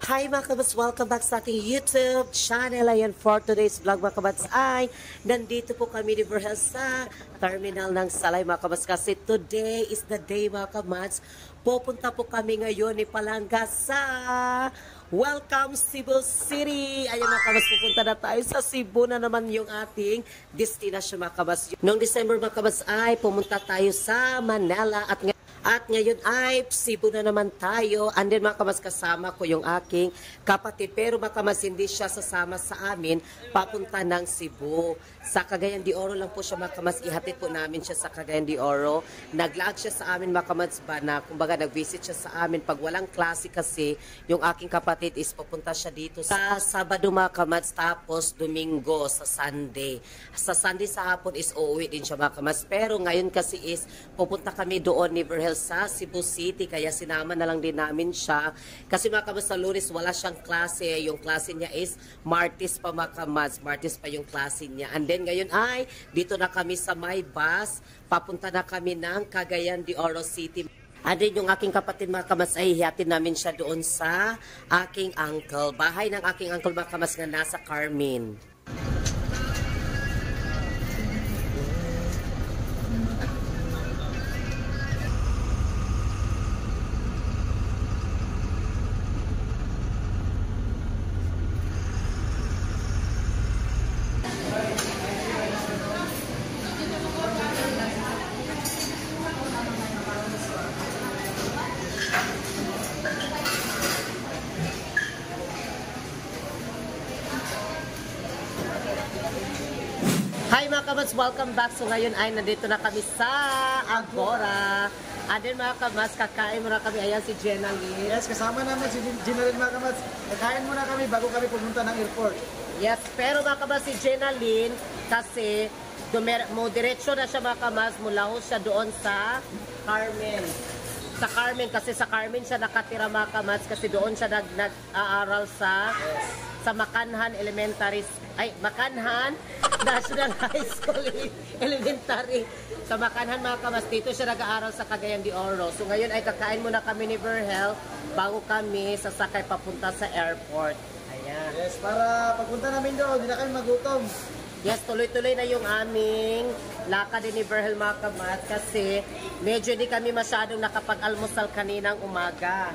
Hi mga kabats, welcome back sa ating YouTube channel. Ayan, for today's vlog mga kabats ay nandito po kami ni Verhel sa terminal ng Salay mga kabats kasi today is the day mga kabats. Pupunta po kami ngayon ni Palanga sa Welcome Cebu City. Ayan mga kabats, pupunta na tayo sa Cebu na naman yung ating destination mga kabats. Noong December mga kabats ay pumunta tayo sa Manila at ngayon ay Cebu na naman tayo. And then mga kamas, kasama ko yung aking kapatid. Pero mga kamas, hindi siya sasama sa amin papunta ng Cebu. Sa Cagayan de Oro lang po siya mga kamas. Ihatid po namin siya sa Cagayan de Oro. Nag-lag siya sa amin mga kamas ba na kumbaga nag-visit siya sa amin. Pag walang klase kasi, yung aking kapatid is pupunta siya dito sa Sabado mga kamas. Tapos Domingo sa Sunday. Sa Sunday sa hapon is uuwi din siya mga kamas. Pero ngayon kasi is pupunta kami doon ni Verhel sa Cebu City, kaya sinama na lang din namin siya. Kasi mga kamas, sa Lunes wala siyang klase. Yung klase niya is Martes pa mga kamas. Martes pa yung klase niya. And then ngayon ay dito na kami sa may bus. Papunta na kami ng Cagayan de Oro City. And then yung aking kapatid mga kamas ay hiyatin namin siya doon sa aking uncle. Bahay ng aking uncle mga kamas na nasa Carmen. Hi mga kabats, welcome back. So ngayon ay nandito na kami sa Agora. And then mga kabats, kakain muna kami. Ayan si Jenna Lynn. Yes, kasama namin si Gina rin mga kabats. Kakain muna kami bago kami pumunta ng airport. Yes, pero mga kabats si Jenna Lynn kasi diretso na siya mga kabats. Mula ho siya doon sa Carmen. Sa Carmen, kasi sa Carmen siya nakatira mga kabats kasi doon siya nag-aaral sa Makanhan Elementary, Makanhan National High School Elementary. Sa Makanhan mga kamas, dito siya nag-aaral sa Cagayan de Oro. So ngayon ay kakain muna kami ni Verhel bago kami sasakay papunta sa airport. Ayan. Yes, para pagpunta namin doon, hindi na kami magutom. Yes, tuloy-tuloy na yung aming lakad ni Verhel mga kamas kasi medyo hindi kami masyadong nakapag-almusal kaninang umaga.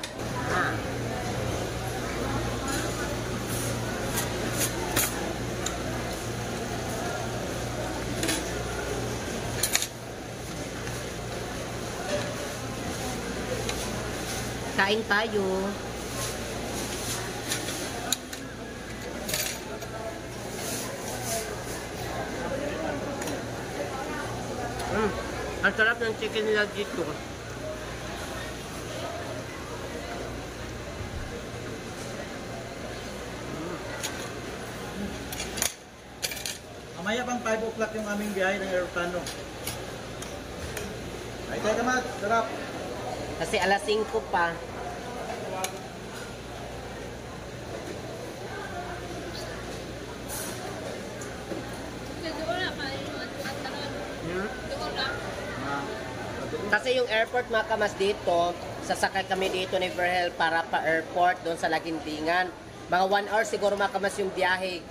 Kain tayo. Ang sarap ng chicken nila dito. Mamaya pang 5 o'clock yung aming biyahe ng aeroplano. Ay, tayo kamat, sarap. Kasi alas 5 pa. Kasi yung airport mga kamas dito, sasakay kami dito ni Verhel para pa airport doon sa Lagintingan. Mga 1 hour siguro mga kamas yung biyahe.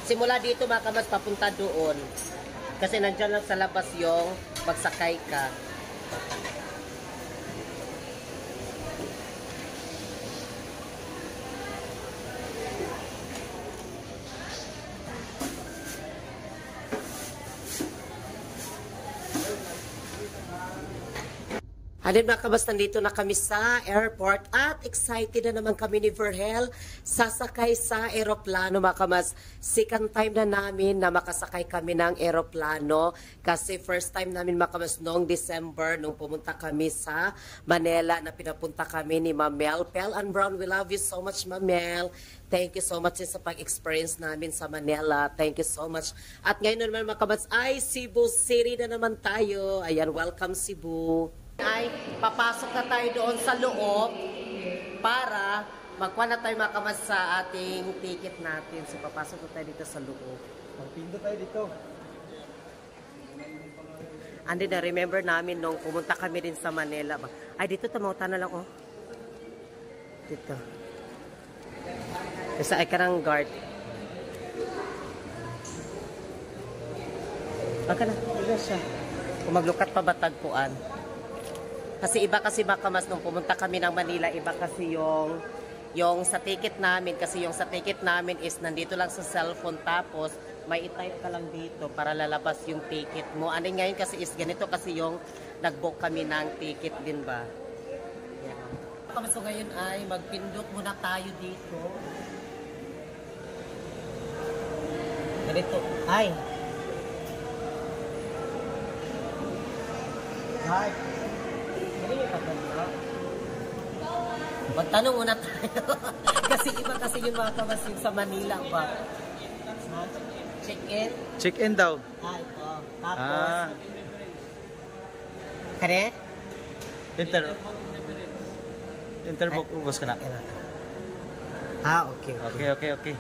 Simula dito mga kamas papunta doon. Kasi nandyan lang sa labas yung magsakay ka. Halin mga kabas, nandito na kami sa airport at excited na naman kami ni Verhel sasakay sa aeroplano mga kabas. Second time na namin na makasakay kami ng aeroplano kasi first time namin mga kabas noong December nung pumunta kami sa Manila na pinapunta kami ni Mamel. Pel and Brown, we love you so much Mamel. Thank you so much sa pag-experience namin sa Manila. Thank you so much. At ngayon naman mga kabas ay Cebu City na naman tayo. Ayan, welcome Cebu. Ay papasok na tayo doon sa loob para magkuha na tayo makamas sa ating ticket natin. So papasok na tayo dito sa loob. Magpindo tayo dito. And then na-remember namin nung pumunta kami din sa Manila. Ay, dito tamauta na lang, oh. Dito. Isa ay karang guard. Baka na, iba siya. Kung maglukat pa ba tagpuan. Kasi iba kasi Makamas nung pumunta kami ng Manila, iba kasi yung sa ticket namin, kasi yung sa ticket namin is nandito lang sa cellphone, tapos may i-type ka lang dito para lalabas yung ticket mo. Ano ngayon kasi is ganito kasi yung nag-book kami ng ticket din ba. Yeah. So ngayon ay magpindot muna tayo dito. Ganito. Ay! Hi! Ganito pa ba? Magtanong muna tayo. Kasi iba kasi yung mga kamasin sa Manila ba? Check-in? Check-in daw. Ay, tapos. Kare? Interbook ubos ka na. Okay. Okay.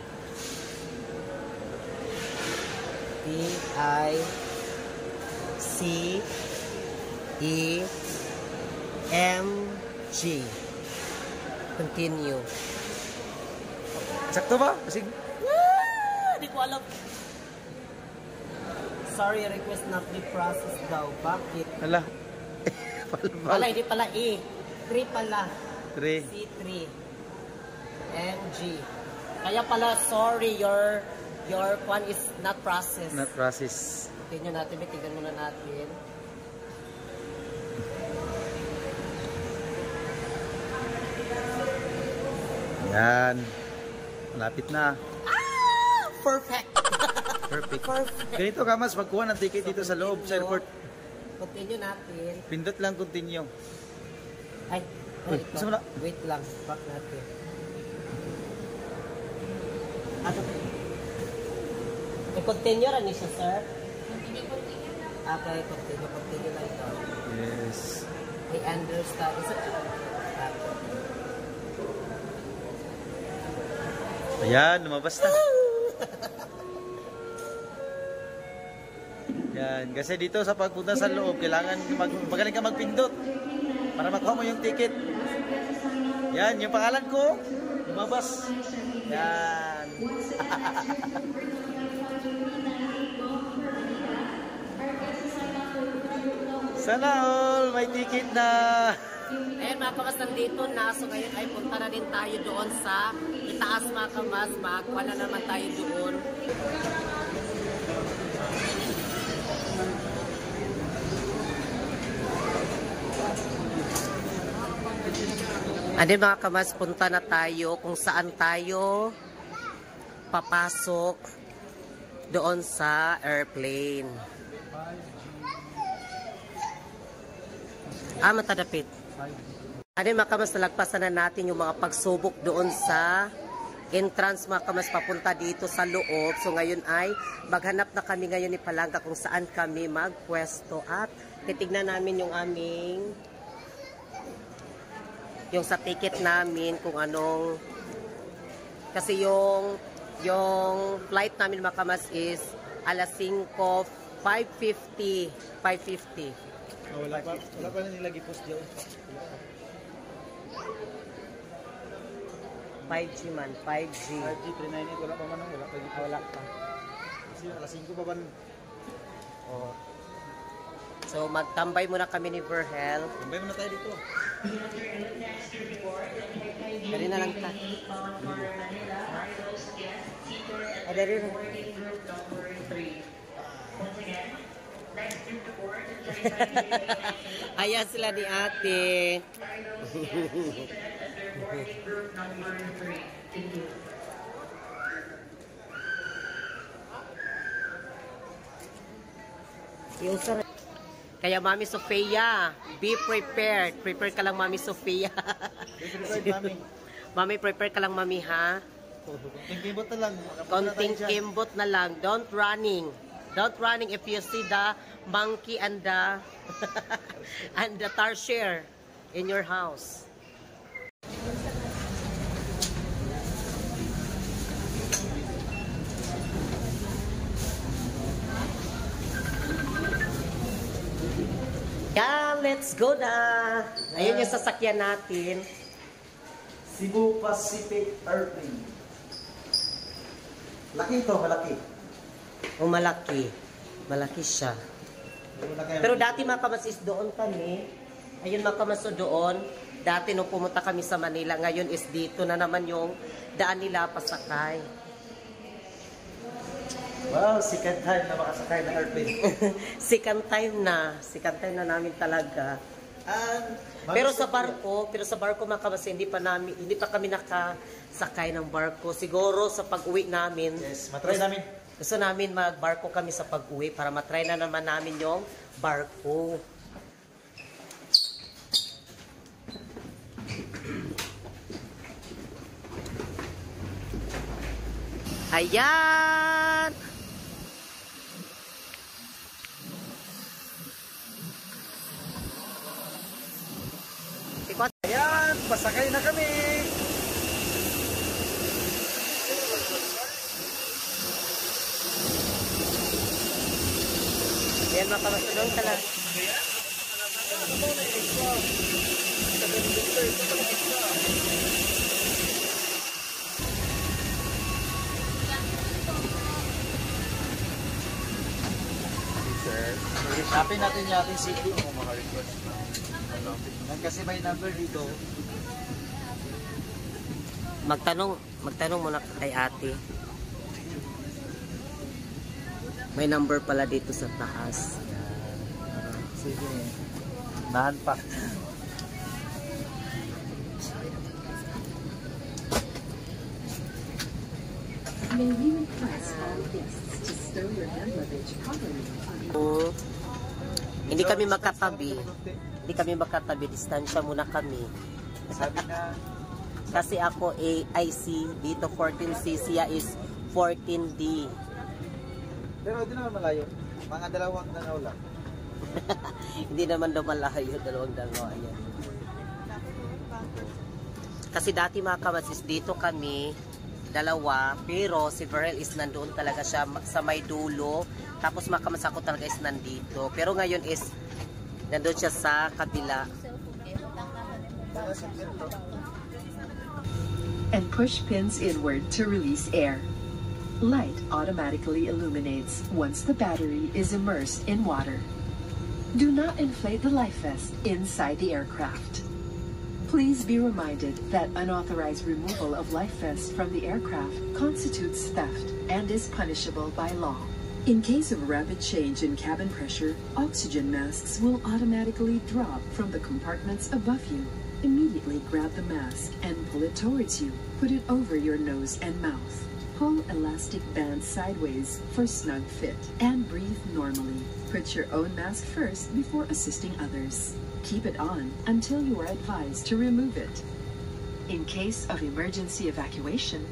P-I-C-E-M-G. Continue. Sakto ba? Kasi Hindi ko alam. Sorry, request not be processed daw. Bakit? Hala. Wala, hindi pala E. 3 pala. 3. C3. MG. Kaya pala, sorry, your one is not processed. Not process. Tingnan natin, tingnan muna natin. Yan. Malapit na. Perfect. Perfect. Perfect. Ganito ka mas magkuha ng ticket dito sa loob sa airport. Continue natin. Pindot lang continue. Ay, Uy, ito. saan mo na? Wait lang, back natin. I-continue rin siya, sir? Okay, continue lang ito. Yes. I understand. Ayan, lumabas na. Yan, kasi dito sa pagpunta sa loob, kailangan magaling ka magpindot para makuha mo yung ticket. Yan, yung pangalan ko, lumabas. Yan. Sana all, may ticket na. Ayan mga kamas, nandito na. So ngayon ay punta na din tayo doon sa itaas mga kamas. Magkuha na naman tayo doon. Ano mga kamas, punta na tayo kung saan tayo papasok doon sa airplane. Matadapit. Ano mga kamas, nalagpasan na natin yung mga pagsubok doon sa entrance mga kamas papunta dito sa loob. So ngayon ay maghanap na kami ngayon ni Palangga kung saan kami magpwesto at titignan namin yung aming yung sa ticket namin kung anong kasi yung flight namin mga kamas is alas 5, 5:50. Wala pa na nilagay post dyan. 5G man, 5G. 5G, 398, wala pa man, wala pa. Kasi alas 5 pa ba? Oh. So magtambay muna kami ni Verhel. Tambay muna tayo dito. Dari na lang ta. Dari na. Ayan sila ni ate. Kaya Mami Sofia, be prepared. Prepare ka lang Mami Sofia. Mami, prepare ka lang Mami ha. Konting kimbot na lang. Konting kimbot na lang. Don't running. Don't running if you see the monkey and the and the tarsier in your house. Yeah, let's go na. Ayun yung sasakyan natin. Cebu Pacific Airplane. Laki ito, malaki. O malaki. Malaki siya. Pero dati mga kamasis, doon kami. Ayun mga kamaso doon. Dati nung pumunta kami sa Manila, ngayon is dito na naman yung daan nila pasakay. Wow, second time na makasakay ng airplane. Second time na namin talaga. Pero sa barko mga kamasis, hindi pa kami nakasakay ng barko. Siguro sa pag-uwi namin. Yes, matry namin. Gusto namin magbarko kami sa pag-uwi para matry na naman namin yung barko. Ayan! Ayan, pasakay na kami. Ayan mga kamasunong tala. Hanapin natin yung ating city kung maka-request. Kasi may number dito. Magtanong muna kay ate. May number pala dito sa taas. Sige. Nahan pa. May we request all guests to stow your hand luggage properly on Hindi kami magkatabi. Hindi kami magkatabi. Distansya muna kami. Sabi na, Kasi ako AIC dito 14C, siya is 14D. pero hindi naman malayo. Mga dalawang danaw lang. Hindi naman daw malayo, dalawang dalawa. Ayan. Kasi dati mga kamasis, dito kami, dalawa, pero si Verel is nandoon talaga siya sa may dulo. Tapos mga kamasis ako talaga is nandito. Pero ngayon is, nandoon siya sa kabila. and push pins inward to release air. Light automatically illuminates once the battery is immersed in water. Do not inflate the life vest inside the aircraft. Please be reminded that unauthorized removal of life vests from the aircraft constitutes theft and is punishable by law. In case of rapid change in cabin pressure, oxygen masks will automatically drop from the compartments above you. Immediately grab the mask and pull it towards you. Put it over your nose and mouth. Pull elastic bands sideways for snug fit and breathe normally. Put your own mask first before assisting others. Keep it on until you are advised to remove it. In case of emergency evacuation,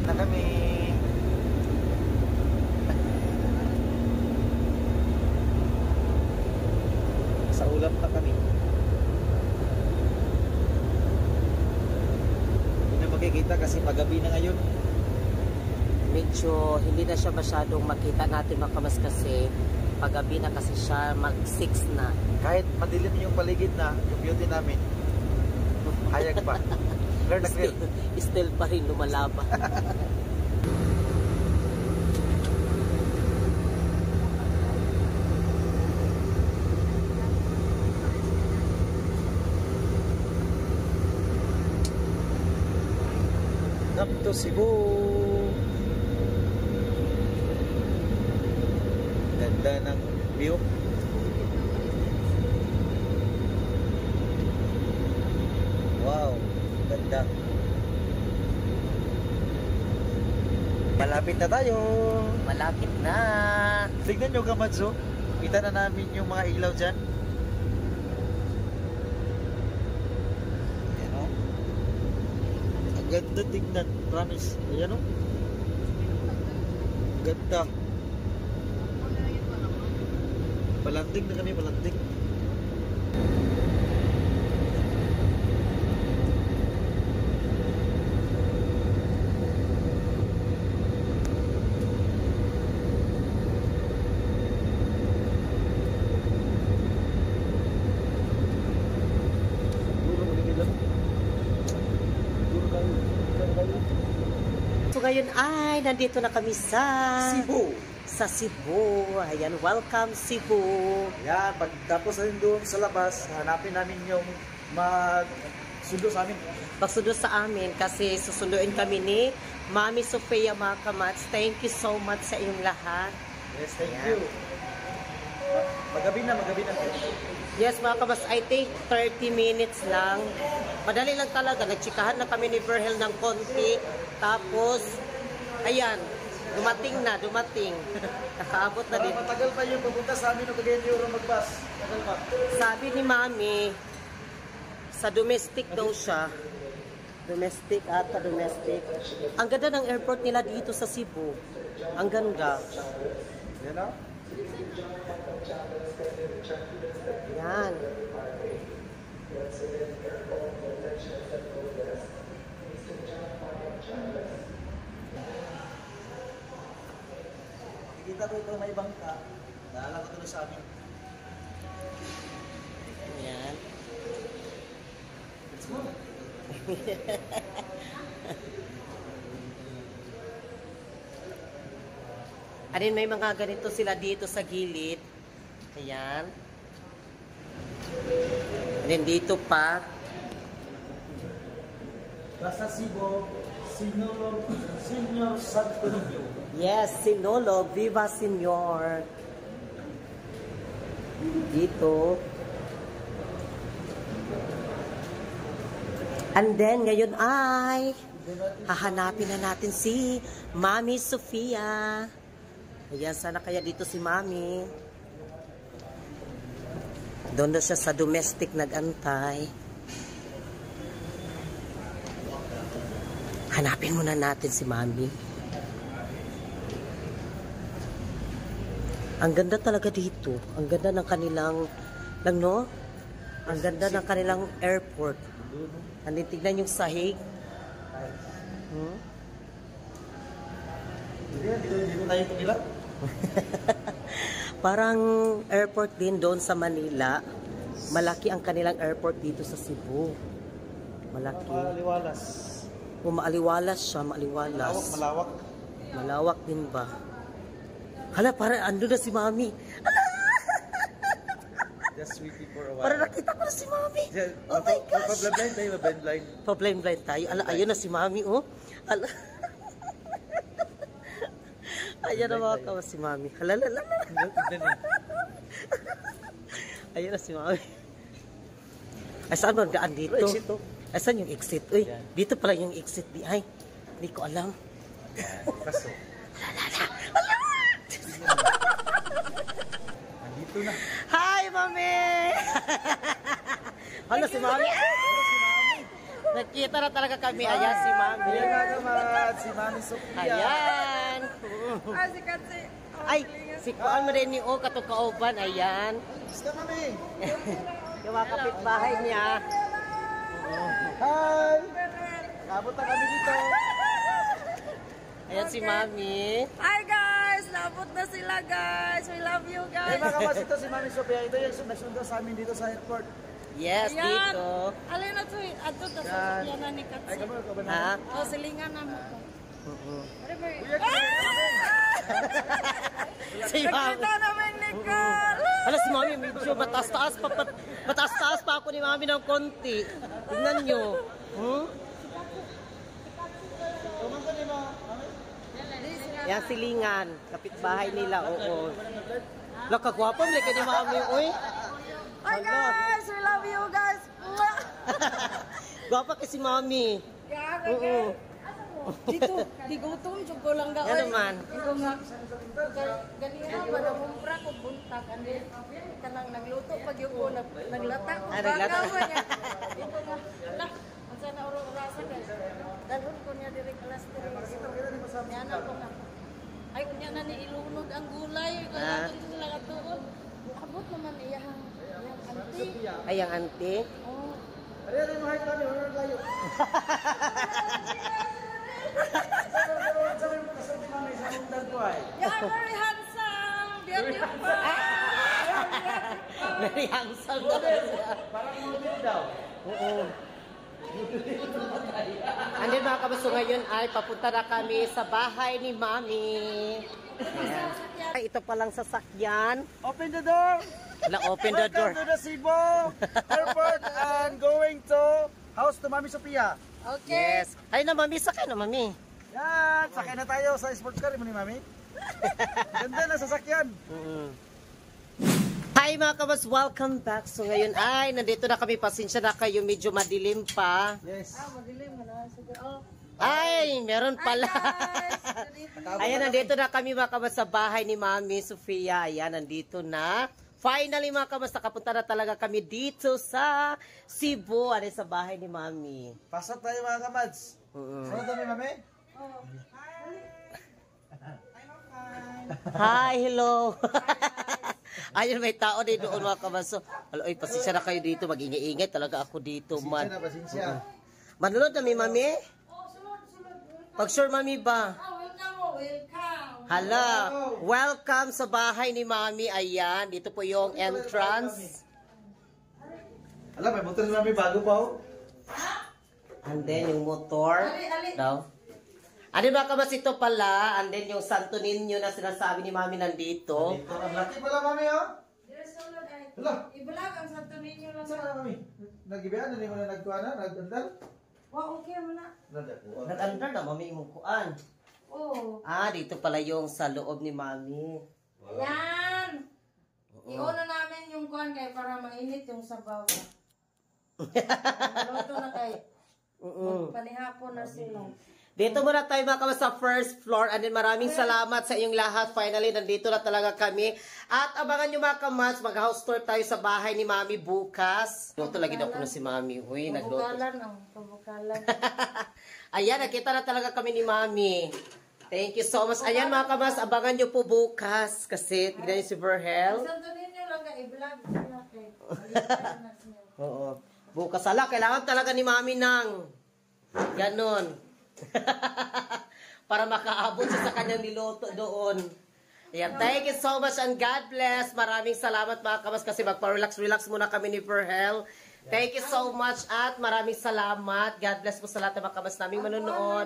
na kami. Sa ulap na kami. Hindi na makikita kasi paggabi na ngayon. Medyo hindi na siya masyadong makita natin makamas kasi paggabi na kasi siya mag-6 na. Kahit madilim yung paligid na, yung beauty namin, hayag pa. Clear na clear. Still pa rin lumalaban. Up to Cebu. Ganda ng view. Wow. Ganda. Malapit na tayo. Malapit na. Tignan nyo Kamadso. Kita na namin yung mga ilaw dyan. Ayan o. Ang ganda tignan. Promise. Ayan o. Ganda. Palanting na kami, palanting. So ngayon ay nandito na kami sa Cebu. Sa Cebu. Ayan, welcome Cebu. Yan, pagtapos na rin doon sa labas, hanapin namin yung magsundo sa amin. Pagsundo sa amin kasi susunduin kami ni Mami Sofia mga kamats. Thank you so much sa inyong lahat. Yes, thank Yan. you. Magabi na, magabi na. Yes mga kabas, I think 30 minutes lang. Madali lang talaga. Nagtsikahan na kami ni Virgil ng konti. Tapos, ayan, dumating. Nakaabot na din. Matagal pa yung pupunta sa amin o Cagayan de Oro mag-bus. Matagal pa. Sabi ni Mami, sa domestic daw siya. Domestic. Ang ganda ng airport nila dito sa Cebu. Ang ganda. Yan o. Yan. Nakikita ko ito may bangka. Naalala ko tuloy sa amin. Yan. Let's go. Anin, may mga ganito sila dito sa gilid. Ayan. Anin, dito pa. Basta Cebu, Senior Santo Niño. Yes, Sinulog. Viva Senyor. Dito. And then, ngayon ay hahanapin na natin si Mami Sofia. Ayan, sana kaya dito si Mami. Doon na siya sa domestic nag-antay. Hanapin muna natin si Mami. Ang ganda talaga dito. Ang ganda ng kanilang, no? Ang ganda ng kanilang airport. Tignan yung sahig. Dito tayo pagila. Parang airport din doon sa Manila. Malaki ang kanilang airport dito sa Cebu. Malaki. Maliwalas. Maaliwalas siya, maaliwalas. Malawak. Malawak din ba? Hala, parang ando na si Mami. Just waiting for a while. Parang nakita ko na si Mami. Oh my gosh. Pa-blind tayo, pa-blind. Pa-blind tayo. Ala, ayun na si Mami, oh. Ala. Ayan na mga kawas si Mami. Hala. Ayun na si Mami. Ay, saan ba ang daan dito? Exit to. Ay, saan yung exit? Uy, dito pala yung exit. Ay, hindi ko alam. Kaso. Andito na. Hi, Mami! Hala, si Mami. Nakita na talaga kami. Ayan, si Mami. Ayan nga naman, si Mami Sofia. Ayan. Ay, si Kuan mo rin ni O, katukauban. Ayan. Gusto Mami. Yung mga kapitbahay niya. Hi! Nabot na kami dito. Ayan si Mami. Hi guys! Nabot na sila guys! We love you Ay guys! mga kamas, ito si Mami Sofia. Ito yung nagsundo sa amin dito sa airport. Yes, dito. Alin na to eh. Ato ta sa yan na ni Ay, Katsi. kamu ka ba na? Ha? O, silingan na mo ko. Si Mami. Nakita namin Nicole! Hala, si Mami, medyo mataas-taas pa ako ni Mami ng konti. Tingnan nyo. Yan, silingan. Kapitbahay nila, oo. Lakagwapo, may ka ni Mami, uy. Hi guys! We love you guys! Gwapa kasi mami. Grabe Oo. Dito, digutom, jud ko lang Yan gawin. naman. Ito nga, ganina ba na mumpra ko buntak. Kanang nagluto pag yung ko, naglata ko. Ah, naglata. Bagaw niya. Ito nga, lah, ang sana urasa ka. Dalhon ko niya direct alas 3. Yan ako nga. Ay, kunya na ni ilunod ang gulay. Ah. Kaya sila katuon. Abot naman iyang auntie. Ay, ang auntie. Oh. You are very handsome, beautiful. Very handsome na siya. Parang model daw. Oo. Andun mga kabaso, ngayon ay papunta na kami sa bahay ni Mami. Ayan. Ay, ito palang sasakyan. Open the door! Open the door. Welcome to the Cebu Airport and going to house to Mami Sophia. Okay. Yes. Ay na Mami, sakay na Mami. Yan, sakay na tayo sa sports car mo ni Mami. Ganda na sasakyan. Hi mga kabas, welcome back. So ngayon ay, nandito na kami. Pasensya na kayo, medyo madilim pa. Yes. Madilim mo na. Sige, oh. Ay, meron pala. Guys, Ayan, nandito na kami mga kabas sa bahay ni Mami Sofia. Ayan, nandito na. Finally mga kabas, nakapunta na talaga kami dito sa Cebu. Ano sa bahay ni Mami. Pasok tayo mga kamads. Ano kami Mami? Hi, hello. Ayun, may tao din doon mga kabaso. Ay, pasensya na kayo dito. Mag-ingay-ingay talaga ako dito, man. Pasensya. Manunod na may Mami? Pag sure Mami ba? welcome. Hala, welcome sa bahay ni Mami. Ayan, dito po yung entrance. Alam, may motor si Mami bago pa oh. And then yung motor. Daw. Ano ba kabas ito pala? And then yung Santo Niño na sinasabi ni Mami nandito. Dito, ang laki pala Mami oh. Hala. Ibulag ang Santo Niño lang. Saan na Mami? Nag-ibigyan, hindi mo na nagkuha na? Nag-andal? Wow, okay mo na. Nag-andal. Nag-andar na Mami yung kuan. Oh. Ah, dito pala yung sa loob ni Mami. Yan. Iuna namin yung kuhan kay para mainit yung sabaw. Maluto na kay. Panihapon na sila. Dito muna tayo mga kamas sa first floor. And then maraming salamat sa inyong lahat. Finally, nandito na talaga kami. At abangan nyo mga kamas, mag-house tour tayo sa bahay ni Mami bukas. Luto lagi daw ko na si Mami. Uy, nagluto. Pabukalan. Ayan, nakita na talaga kami ni Mami. Thank you so much. Ayan mga kamas, abangan nyo po bukas. Kasi tignan nyo si Verhel. Santo Niño lang ka i-vlog na kay. Oo. Bukas ala, kailangan talaga ni Mami ng ganon. Para makaabot siya sa kanyang niluto doon. Ayan, thank you so much and God bless. Maraming salamat mga kamas kasi magpa-relax muna kami ni Verhel. Thank you so much at maraming salamat. God bless po sa lahat ng mga kamas naming manonood.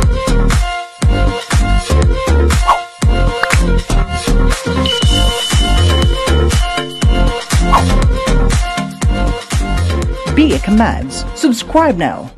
Be a Commands. Subscribe now.